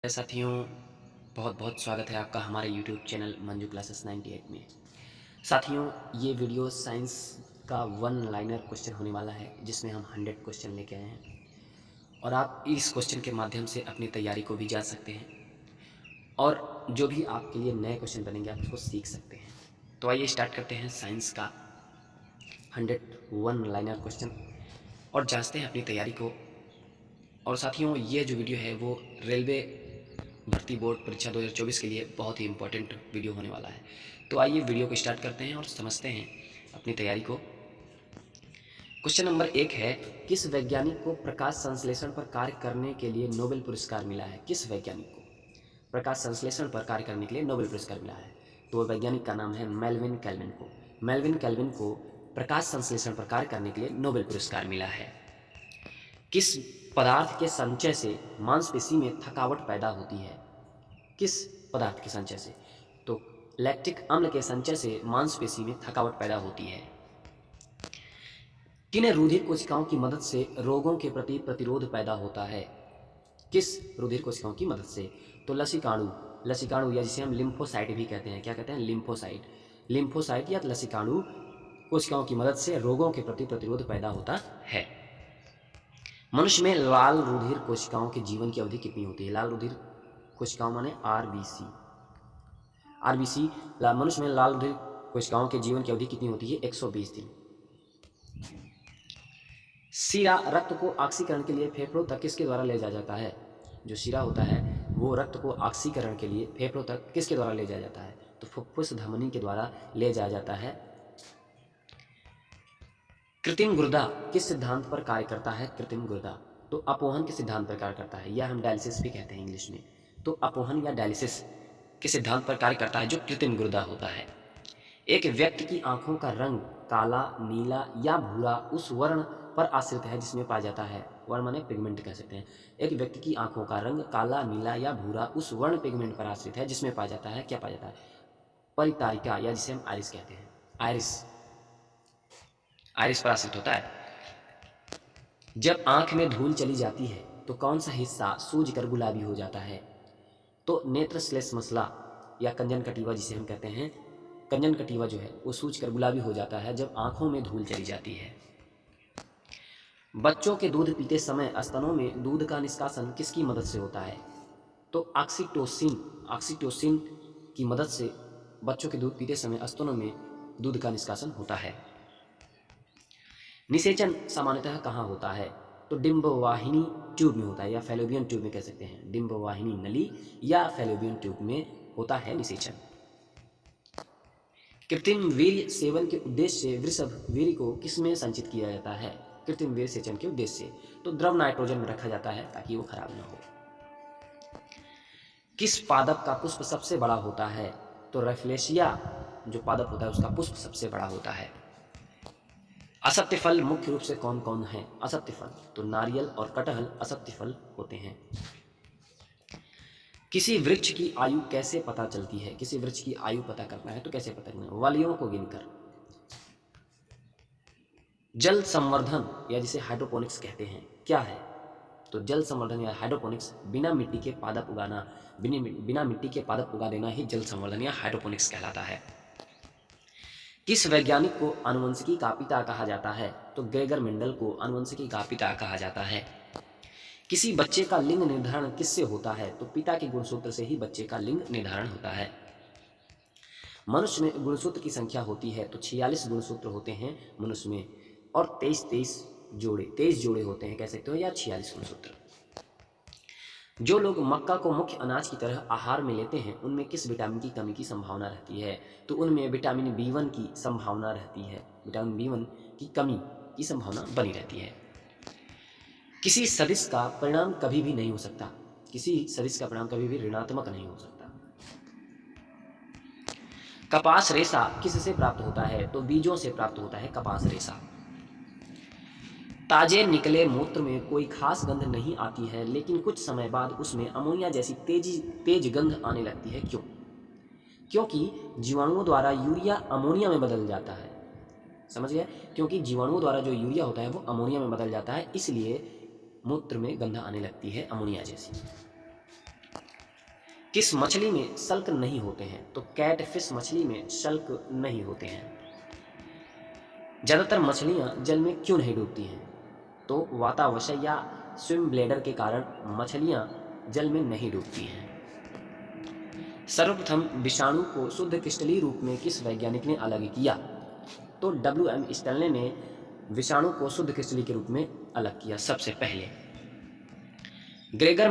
साथियों, बहुत बहुत स्वागत है आपका हमारे YouTube चैनल मंजू क्लासेस 98 में। साथियों, ये वीडियो साइंस का वन लाइनर क्वेश्चन होने वाला है जिसमें हम 100 क्वेश्चन लेके आए हैं और आप इस क्वेश्चन के माध्यम से अपनी तैयारी को भी जान सकते हैं और जो भी आपके लिए नए क्वेश्चन बनेंगे आप उसको सीख सकते हैं। तो आइए स्टार्ट करते हैं साइंस का 100 वन लाइनर क्वेश्चन और जांचते हैं अपनी तैयारी को। और साथियों, ये जो वीडियो है वो रेलवे भर्ती बोर्ड परीक्षा 2024 के लिए बहुत ही इंपॉर्टेंट वीडियो होने वाला है। तो आइए वीडियो को स्टार्ट करते हैं और समझते हैं अपनी तैयारी को। क्वेश्चन नंबर 1 है, किस वैज्ञानिक को प्रकाश संश्लेषण पर कार्य करने के लिए नोबेल पुरस्कार मिला है? किस वैज्ञानिक को प्रकाश संश्लेषण पर कार्य करने के लिए नोबेल पुरस्कार मिला है? तो वैज्ञानिक का नाम है मेल्विन कैल्विन को। मेल्विन कैल्विन को प्रकाश संश्लेषण पर कार्य करने के लिए नोबेल पुरस्कार मिला है। किस पदार्थ के संचय से मांसपेशी में थकावट पैदा होती है? किस पदार्थ के संचय से? तो लैक्टिक अम्ल के संचय से मांसपेशी में थकावट पैदा होती है। किन रुधिर कोशिकाओं की मदद से रोगों के प्रति प्रतिरोध पैदा होता है? किस रुधिर कोशिकाओं की मदद से? तो लसिकाणु या जिसे हम लिम्फोसाइट भी कहते हैं। क्या कहते हैं? लिम्फोसाइट या लसिकाणु कोशिकाओं की मदद से रोगों के प्रति प्रतिरोध पैदा होता है। मनुष्य में लाल रुधिर कोशिकाओं के जीवन की अवधि कितनी होती है? लाल रुधिर कोशिकाओं माने आरबीसी। मनुष्य में लाल रुधिर कोशिकाओं के जीवन की अवधि कितनी होती है? 120 दिन। शीरा रक्त को ऑक्सीकरण के लिए फेफड़ों तक किसके द्वारा ले जाया जाता है? जो शीरा होता है वो रक्त को ऑक्सीकरण के लिए फेफड़ों तक किसके द्वारा ले जाया जाता है? तो फुफ्फुस धमनी के द्वारा ले जाया जाता है। कृत्रिम गुर्दा किस सिद्धांत पर कार्य करता है? कृत्रिम गुर्दा तो अपोहन के सिद्धांत पर कार्य करता है, या हम डायलिसिस भी कहते हैं इंग्लिश में। तो अपोहन या डायलिसिस के सिद्धांत पर कार्य करता है जो कृत्रिम गुर्दा होता है। एक व्यक्ति की आंखों का रंग काला, नीला या भूरा उस वर्ण पर आश्रित है जिसमें पाया जाता है। वर्ण माने पिगमेंट कह सकते हैं। एक व्यक्ति की आंखों का रंग काला, नीला या भूरा उस वर्ण पिगमेंट पर आश्रित है जिसमें पाया जाता है। क्या पाया जाता है? परितारिका या जिसे हम आइरिस कहते हैं। आइरिस पर आश्रित होता है। जब आंख में धूल चली जाती है तो कौन सा हिस्सा सूज कर गुलाबी हो जाता है? तो नेत्र श्लेष मसला या कंजनकटिवा जिसे हम कहते हैं, कंजनकटिवा जो है वो सूजकर गुलाबी हो जाता है जब आंखों में धूल चली जाती है। बच्चों के दूध पीते समय स्तनों में दूध का निष्कासन किसकी मदद से होता है? तो ऑक्सीटोसिन की मदद से बच्चों के दूध पीते समय स्तनों में दूध का निष्कासन होता है। निषेचन सामान्यतः कहाँ होता है? तो डिंबवाहिनी ट्यूब में होता है, या फैलोपियन ट्यूब में कह सकते हैं। डिंबवाहिनी नली या फैलोपियन ट्यूब में होता है निषेचन। कृत्रिम वीर्य सेवन के उद्देश्य से वृषभ वीर्य को किसमें संचित किया जाता है? कृत्रिम वीर्य सेचन के उद्देश्य से तो द्रव नाइट्रोजन में रखा जाता है ताकि वो खराब न हो। किस पादप का पुष्प सबसे बड़ा होता है? तो रेफ्लेशिया जो पादप होता है उसका पुष्प सबसे बड़ा होता है। असत्य फल मुख्य रूप से कौन कौन है? असत्य फल तो नारियल और कटहल असत्य फल होते हैं। किसी वृक्ष की आयु कैसे पता चलती है? किसी वृक्ष की आयु पता करना है तो कैसे पता करना है? वालियों को गिनकर। जल संवर्धन या जिसे हाइड्रोपोनिक्स कहते हैं क्या है? तो जल संवर्धन या हाइड्रोपोनिक्स बिना मिट्टी के पादप उगाना, बिना मिट्टी के पादप उगा देना ही जल संवर्धन या हाइड्रोपोनिक्स कहलाता है। किस वैज्ञानिक को आनुवंशिकी का पिता कहा जाता है? तो ग्रेगर मेंडल को आनुवंशिकी का पिता कहा जाता है। किसी बच्चे का लिंग निर्धारण किससे होता है? तो पिता के गुणसूत्र से ही बच्चे का लिंग निर्धारण होता है। मनुष्य में गुणसूत्र की संख्या होती है तो 46 गुणसूत्र होते हैं मनुष्य में, और 23 जोड़े होते हैं कह सकते हो, या 46 गुणसूत्र। जो लोग मक्का को मुख्य अनाज की तरह आहार में लेते हैं उनमें किस विटामिन की कमी की संभावना रहती है? तो उनमें विटामिन B1 की संभावना रहती है। विटामिन B1 की कमी की संभावना बनी रहती है। किसी सदिश का परिणाम कभी भी नहीं हो सकता। किसी सदिश का परिणाम कभी भी ऋणात्मक नहीं हो सकता। कपास रेशा किससे प्राप्त होता है? तो बीजों से प्राप्त होता है कपास रेशा। ताजे निकले मूत्र में कोई खास गंध नहीं आती है, लेकिन कुछ समय बाद उसमें अमोनिया जैसी तेज गंध आने लगती है। क्यों? क्योंकि जीवाणुओं द्वारा यूरिया अमोनिया में बदल जाता है। समझ गए? क्योंकि जीवाणुओं द्वारा जो यूरिया होता है वो अमोनिया में बदल जाता है, इसलिए मूत्र में गंध आने लगती है अमोनिया जैसी। किस मछली में शल्क नहीं होते हैं? तो कैटफिश मछली में शल्क नहीं होते हैं। ज़्यादातर मछलियाँ जल में क्यों नहीं डूबती हैं? तो वातावशय या स्विम ब्लैडर के कारण मछलियाँ जल में नहीं डूबती हैं। सर्वप्रथम विषाणु को शुद्ध क्रिस्टलीय रूप में किस वैज्ञानिक ने अलग किया? तो W.M. स्टैनले ने विषाणु को शुद्ध क्रिस्टलीय के रूप में अलग किया सबसे पहले। ग्रेगर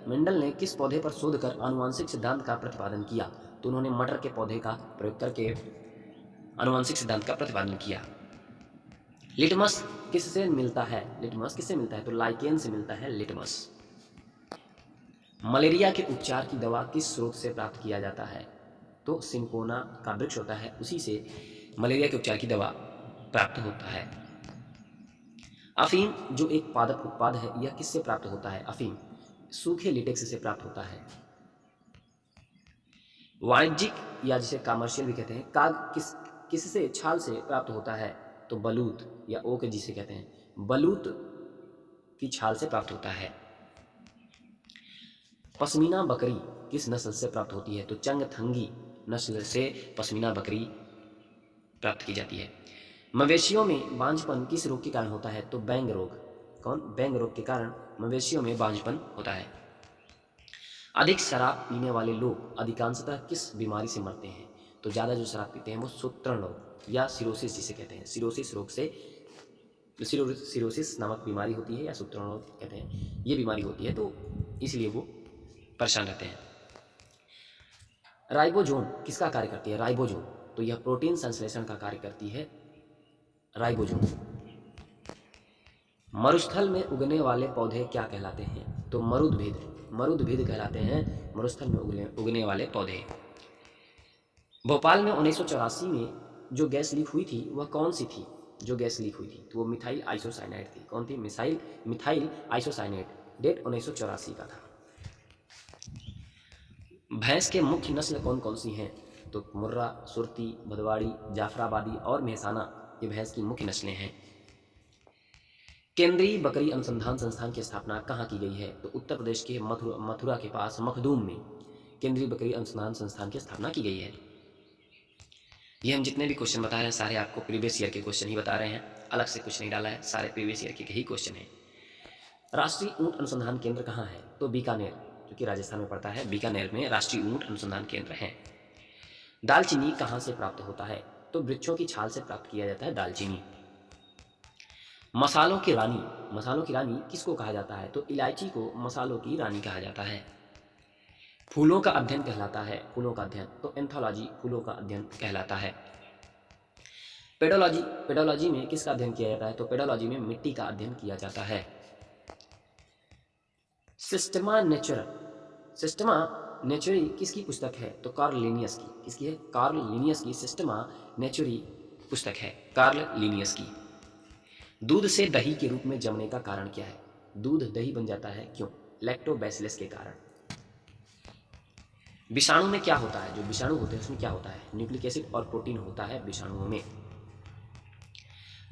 मेंडल ने किस पौधे पर शोध कर आनुवंशिक सिद्धांत का प्रतिपादन किया? तो उन्होंने मटर के पौधे का प्रयोग करके आनुवंशिक सिद्धांत का प्रतिपादन किया। लिटमस किससे मिलता है? लिटमस किससे मिलता है? तो लाइकेन से मिलता है लिटमस। मलेरिया के उपचार की दवा किस स्रोत से प्राप्त किया जाता है? तो सिंकोना का वृक्ष होता है, उसी से मलेरिया के उपचार की दवा प्राप्त होता है। अफीम जो एक पादप उत्पाद है, यह किससे प्राप्त होता है? अफीम सूखे लिटेक्स से प्राप्त होता है। वाणिज्यिक या जिसे कमर्शियल भी कहते हैं काग किससे छाल से प्राप्त होता है? तो बलूत या ओक जिसे कहते हैं, बलूत की छाल से प्राप्त होता है। पश्मीना बकरी किस नस्ल से प्राप्त होती है? तो चंगथंगी नस्ल से पश्मीना बकरी प्राप्त की जाती है। मवेशियों में बांझपन किस रोग के कारण होता है? तो बैंग रोग। कौन? बैंग रोग के कारण मवेशियों में बांझपन होता है। अधिक शराब पीने वाले लोग अधिकांशतः किस बीमारी से मरते हैं? तो ज़्यादा जो शराब पीते हैं वो सूत्रण रोग या सिरोसिस जिसे कहते हैं, सिरोसिस रोग से, सिरोसिस नामक बीमारी होती है या सूत्रण रोग कहते हैं, ये बीमारी होती है, तो इसलिए वो परेशान रहते हैं। राइबोसोम किसका कार्य करती है? राइबोसोम तो यह प्रोटीन संश्लेषण का कार्य करती है, राइबोसोम। मरुस्थल में उगने वाले पौधे क्या कहलाते हैं? तो मरुद्भिद कहलाते हैं मरुस्थल में उगने वाले पौधे। भोपाल में 1984 में जो गैस लीक हुई थी वह कौन सी थी? जो गैस लीक हुई थी तो वो मिथाइल आइसोसाइनाइड थी। कौन थी? Methyl isocyanide. डेट 1984 का था। भैंस के मुख्य नस्ल कौन कौन सी हैं? तो मुर्रा, सुरती, भदवाड़ी, जाफराबादी और मेहसाना, ये भैंस की मुख्य नस्लें हैं। केंद्रीय बकरी अनुसंधान संस्थान की स्थापना कहाँ की गई है? तो उत्तर प्रदेश के मथुरा के पास मखदूम में केंद्रीय बकरी अनुसंधान संस्थान की स्थापना की गई है। ये हम जितने भी क्वेश्चन बता रहे हैं सारे आपको प्रीवियस ईयर के क्वेश्चन ही बता रहे हैं, अलग से कुछ नहीं डाला है, सारे प्रीवियस ईयर के ही क्वेश्चन हैं। राष्ट्रीय ऊंट अनुसंधान केंद्र कहाँ है? तो बीकानेर, जो कि राजस्थान में पड़ता है, बीकानेर में राष्ट्रीय ऊंट अनुसंधान केंद्र है। दालचीनी कहाँ से प्राप्त होता है? तो वृक्षों की छाल से प्राप्त किया जाता है दालचीनी। मसालों की रानी किसको कहा जाता है? तो इलायची को मसालों की रानी कहा जाता है। फूलों का अध्ययन कहलाता है, फूलों का अध्ययन तो एंथोलॉजी फूलों का अध्ययन कहलाता है। पेडोलॉजी में किसका अध्ययन किया जाता है? तो पेडोलॉजी में मिट्टी का अध्ययन किया जाता है। सिस्टमा नेचुरी किसकी पुस्तक है? तो कार्ल लिनियस की। किसकी है? कार्ल लिनियस की सिस्टमा नेचुरी पुस्तक है, कार्ल लिनियस की। दूध से दही के रूप में जमने का कारण क्या है? दूध दही बन जाता है, क्यों? लैक्टोबैसिलस के कारण। विषाणु में क्या होता है? जो विषाणु होते हैं उसमें क्या होता है? न्यूक्लिक एसिड और प्रोटीन होता है विषाणुओं में।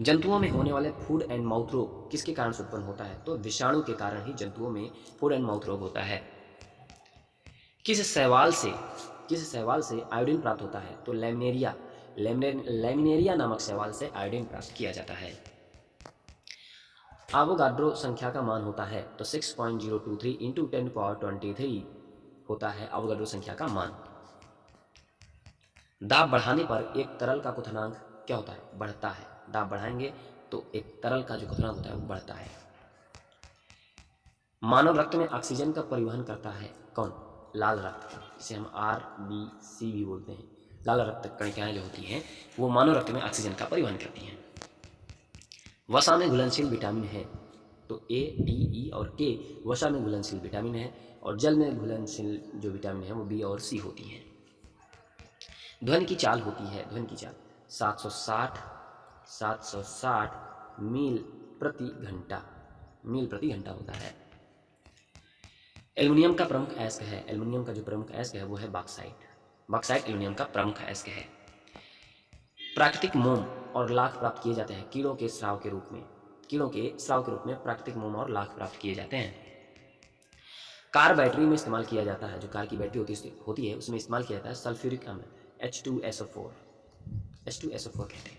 जंतुओं में होने वाले फूड एंड माउथ रोग किसके कारण से उत्पन्न होता है? तो विषाणु के कारण ही जंतुओं में फूड एंड माउथ रोग होता है। किस शैवाल से आयोडीन प्राप्त होता है? तो लैमिनेरिया नामक शैवाल से आयोडीन प्राप्त किया जाता है। आवोगाड्रो संख्या का मान होता है तो 6.023 इंटू 10⁻23 होता है आवोगाड्रो संख्या का मान। दाब बढ़ाने पर एक तरल का क्वथनांक क्या होता है? बढ़ता है। दाब बढ़ाएंगे तो एक तरल का जो क्वथनांक होता है वो बढ़ता है। मानव रक्त में ऑक्सीजन का परिवहन करता है कौन? लाल रक्त, जिसे हम RBC भी बोलते हैं। लाल रक्त कणिकाएं जो होती हैं वो मानव रक्त में ऑक्सीजन का परिवहन करती हैं। वसा में घुलनशील विटामिन है तो A, D, E और K वसा में घुलनशील विटामिन है, और जल में घुलनशील जो विटामिन है वो B और C होती हैं। ध्वनि की चाल होती है, ध्वनि की चाल 760 मील प्रति घंटा होता है। एल्युमिनियम का प्रमुख अयस्क है, एल्युमिनियम का जो प्रमुख अयस्क है वो है बॉक्साइट एल्युमिनियम का प्रमुख अयस्क है। प्राकृतिक मोम और लाख प्राप्त किए जाते हैं कीड़ों के स्राव के रूप में प्राकृतिक मोम और लाख प्राप्त किए जाते हैं। कार बैटरी में इस्तेमाल किया जाता है, जो कार की बैटरी होती है उसमें इस्तेमाल किया जाता है सल्फ्यूरिक अम्ल H2SO4 कहते हैं।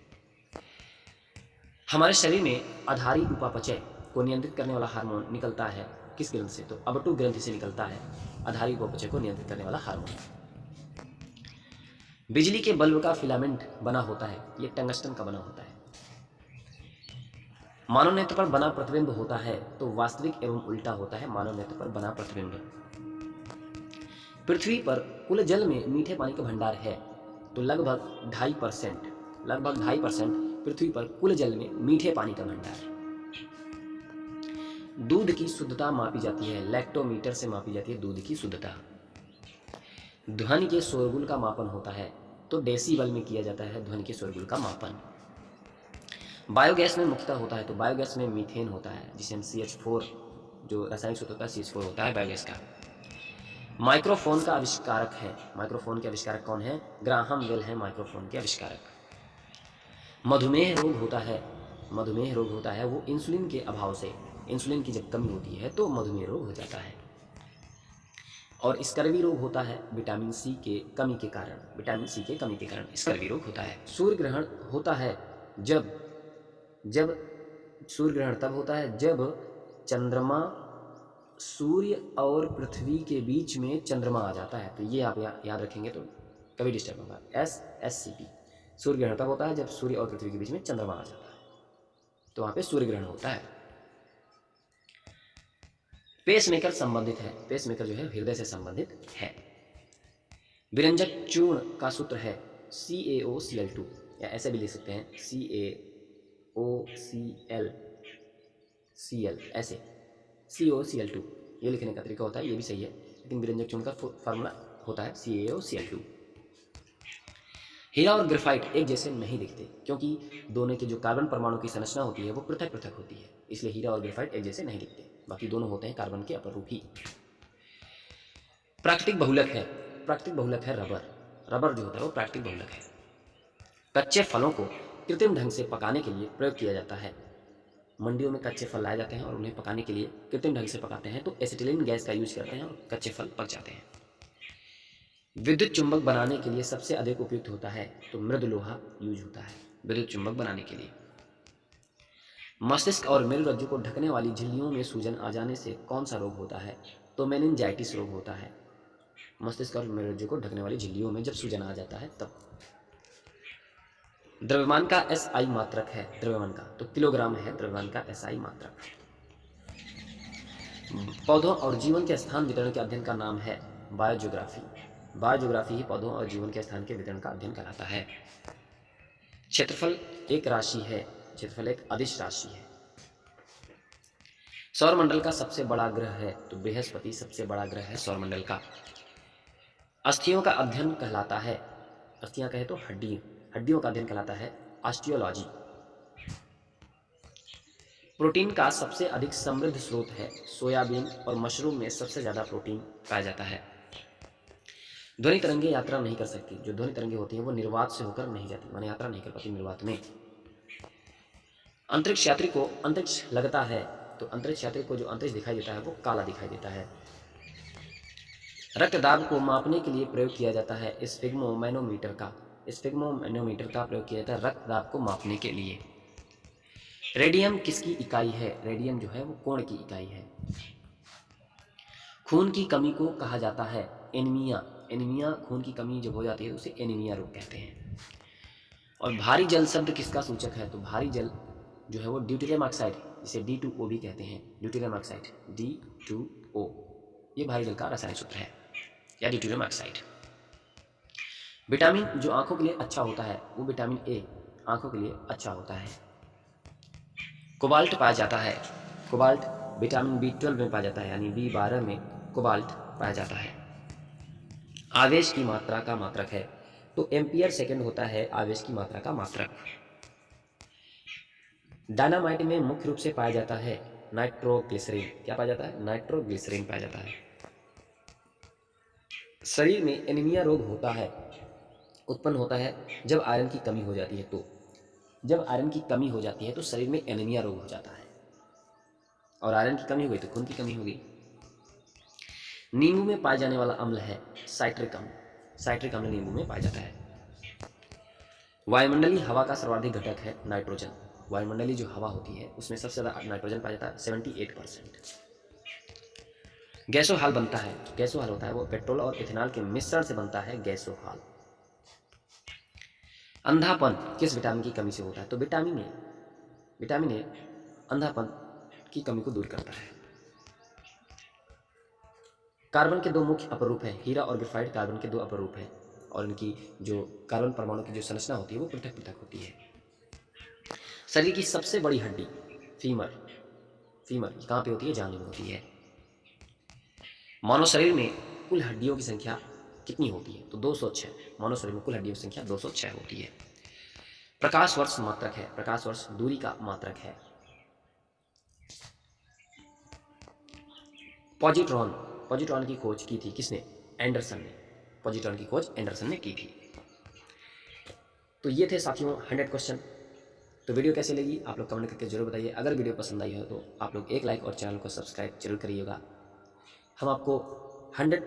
हमारे शरीर में आधारी उपापचय को नियंत्रित करने वाला हार्मोन निकलता है किस ग्रंथि से? तो अबटू ग्रंथि से निकलता है आधारी उपापचय को नियंत्रित करने वाला हार्मोन। बिजली के बल्ब का फिलामेंट बना होता है, ये टंगस्टन का बना होता है। मानव नेत्र पर बना प्रतिबिंब होता है तो वास्तविक एवं उल्टा होता है मानव नेत्र पर बना प्रतिबिंब। पृथ्वी पर कुल जल में मीठे पानी का भंडार है तो लगभग 2.5% पृथ्वी पर कुल जल में मीठे पानी का भंडार। दूध की शुद्धता मापी जाती है, लैक्टोमीटर से मापी जाती है दूध की शुद्धता। ध्वनि के शोरगुल का मापन होता है तो डेसीबल में किया जाता है ध्वनि के शोरगुल का मापन। बायोगैस में मुख्यतः होता है तो बायोगैस में मीथेन होता है जिसे हम CH4 जो रासायनिक सूत्र होता है CH4 होता है बायोगैस का। माइक्रोफोन का आविष्कारक है, माइक्रोफोन के आविष्कारक कौन है? ग्राहम बेल है माइक्रोफोन के आविष्कारक। मधुमेह रोग होता है वो इंसुलिन के अभाव से, इंसुलिन की जब कमी होती है तो मधुमेह रोग हो जाता है। और स्कर्वी रोग होता है विटामिन सी के कमी के कारण स्कर्वी रोग होता है। सूर्य ग्रहण होता है जब सूर्य ग्रहण तब होता है जब चंद्रमा, सूर्य और पृथ्वी के बीच में चंद्रमा आ जाता है। तो ये आप याद रखेंगे तो कभी डिस्टर्ब होगा। SSCP, सूर्य ग्रहण तब होता है जब सूर्य और पृथ्वी के बीच में चंद्रमा आ जाता है, तो वहाँ पे सूर्य ग्रहण होता है। पेसमेकर संबंधित है, पेसमेकर जो है हृदय से संबंधित है। विरंजक चूर्ण का सूत्र है CaOCl2, या ऐसे भी लिख सकते हैं CaOClCl, ऐसे COCl2, ये लिखने का तरीका होता है, ये भी सही है, लेकिन विरंजक चूर्ण का फार्मूला होता है CaOCl2। हीरा और ग्रेफाइट एक जैसे नहीं दिखते क्योंकि दोनों के जो कार्बन परमाणु की संरचना होती है वो पृथक पृथक होती है, इसलिए हीरा और ग्रेफाइट एक जैसे नहीं दिखते, बाकी दोनों होते हैं कार्बन के अपर रूप ही। प्राकृतिक बहुलक है रबर जो होता है वो प्राकृतिक बहुलक है। कच्चे फलों को कृत्रिम ढंग से पकाने के लिए प्रयोग किया जाता है। मंडियों में कच्चे फल लाए जाते हैं और उन्हें पकाने के लिए कृत्रिम ढंग से पकाते हैं तो एसिटिलीन गैस का यूज करते हैं और कच्चे फल पक जाते हैं। विद्युत चुंबक बनाने के लिए सबसे अधिक उपयुक्त होता है तो मृद लोहा यूज होता है विद्युत चुंबक बनाने के लिए। मस्तिष्क और मेरुरज्जु को ढकने वाली झिल्लियों में सूजन आ जाने से कौन सा रोग होता है? तो मेनिंजाइटिस रोग होता है। मस्तिष्क और मेरुरज्जु को ढकने वाली झिल्लियों में जब सूजन आ जाता है तब। द्रव्यमान का SI मात्रक है, द्रव्यमान का तो किलोग्राम है द्रव्यमान का SI मात्रक। पौधों और जीवन के स्थान वितरण के अध्ययन का नाम है बायोजियोग्राफी। बायोजियोग्राफी ही पौधों और जीवन के स्थान के वितरण का अध्ययन कहलाता है। क्षेत्रफल एक राशि है, क्षेत्रफल एक अदिश राशि है। सौरमंडल का सबसे बड़ा ग्रह है तो बृहस्पति सबसे बड़ा ग्रह है सौरमंडल का। अस्थियों का अध्ययन कहलाता है, अस्थियां कहे तो हड्डियों का अध्ययन कहलाता है ऑस्टियोलॉजी। प्रोटीन का सबसे अधिक समृद्ध स्रोत है सोयाबीन और मशरूम में सबसे ज़्यादा प्रोटीन पाया जाता है। ध्वनि तरंगे यात्रा नहीं कर सकती, जो ध्वनि तरंगे होती हैं वो निर्वात से होकर नहीं जाती, माने यात्रा नहीं कर पाती निर्वात में। अंतरिक्ष यात्री को अंतरिक्ष लगता है तो अंतरिक्ष यात्री को जो अंतरिक्ष दिखाई देता है वो काला दिखाई देता है। रक्तदाब को मापने के लिए प्रयोग किया जाता है स्फिग्मोमैनोमीटर का प्रयोग किया जाता है रक्तदाब को मापने के लिए। रेडियम किसकी इकाई है? रेडियम जो है वो कोण की इकाई है। खून की कमी को कहा जाता है एनीमिया, खून की कमी जब हो जाती है उसे एनीमिया रोग कहते हैं। और भारी जल शब्द किसका सूचक है? तो भारी जल जो है वो ड्यूटेरियम ऑक्साइड, जिसे D2O भी कहते हैं, ड्यूटेरियम ऑक्साइड D2O, ये भारी जल का रासायनिक सूत्र है, या ड्यूटेरियम ऑक्साइड। विटामिन जो आंखों के लिए अच्छा होता है वो विटामिन A आंखों के लिए अच्छा होता है। कोबाल्ट पाया जाता है, कोबाल्ट विटामिन B12 में पाया जाता है, यानी B12 में कोबाल्ट पाया जाता है। आवेश की मात्रा का मात्रक है तो एम्पियर सेकंड होता है आवेश की मात्रा का मात्रक। डायनामाइट में मुख्य रूप से पाया जाता है नाइट्रोग्लिसरीन। क्या पाया जाता है? नाइट्रोग्लिसरीन पाया जाता है। शरीर में एनीमिया रोग उत्पन्न होता है जब आयरन की कमी हो जाती है, तो जब आयरन की कमी हो जाती है तो शरीर में एनीमिया रोग हो जाता है, और आयरन की कमी हो गई तो खून की कमी हो गई। नींबू में पाया जाने वाला अम्ल है साइट्रिक अम्ल। साइट्रिक अम्ल नींबू में पाया जाता है। वायुमंडलीय हवा का सर्वाधिक घटक है नाइट्रोजन। वायुमंडलीय जो हवा होती है उसमें सबसे ज़्यादा नाइट्रोजन पाया जाता है 78%। गैसोहाल बनता है, गैसोहाल होता है वो पेट्रोल और इथेनॉल के मिश्रण से बनता है गैसोहाल। अंधापन किस विटामिन की कमी से होता है? तो विटामिन ए अंधापन की कमी को दूर करता है। कार्बन के दो मुख्य अपरूप हैं, हीरा और ग्रेफाइट कार्बन के दो अपरूप हैं और इनकी जो कार्बन परमाणु की जो संरचना होती है वो पृथक पृथक होती है। शरीर की सबसे बड़ी हड्डी फीमर, फीमर कहाँ पे होती है? जांघ में होती है। मानव शरीर में कुल हड्डियों की संख्या कितनी होती है? तो 206। मानव शरीर में कुल हड्डियों की संख्या 206 होती है। प्रकाश वर्ष मात्रक है, प्रकाश वर्ष दूरी का मात्रक है। पॉजिट्रॉन, पॉजिट्रॉन की खोज की थी किसने? एंडरसन ने। पॉजिट्रॉन की खोज एंडरसन ने की थी। तो ये थे साथियों 100 क्वेश्चन। तो वीडियो कैसे लगी आप लोग कमेंट करके जरूर बताइए। अगर वीडियो पसंद आई हो तो आप लोग एक लाइक और चैनल को सब्सक्राइब जरूर करिएगा। हम आपको 100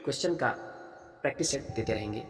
क्वेश्चन का प्रैक्टिस सेट देते रहेंगे।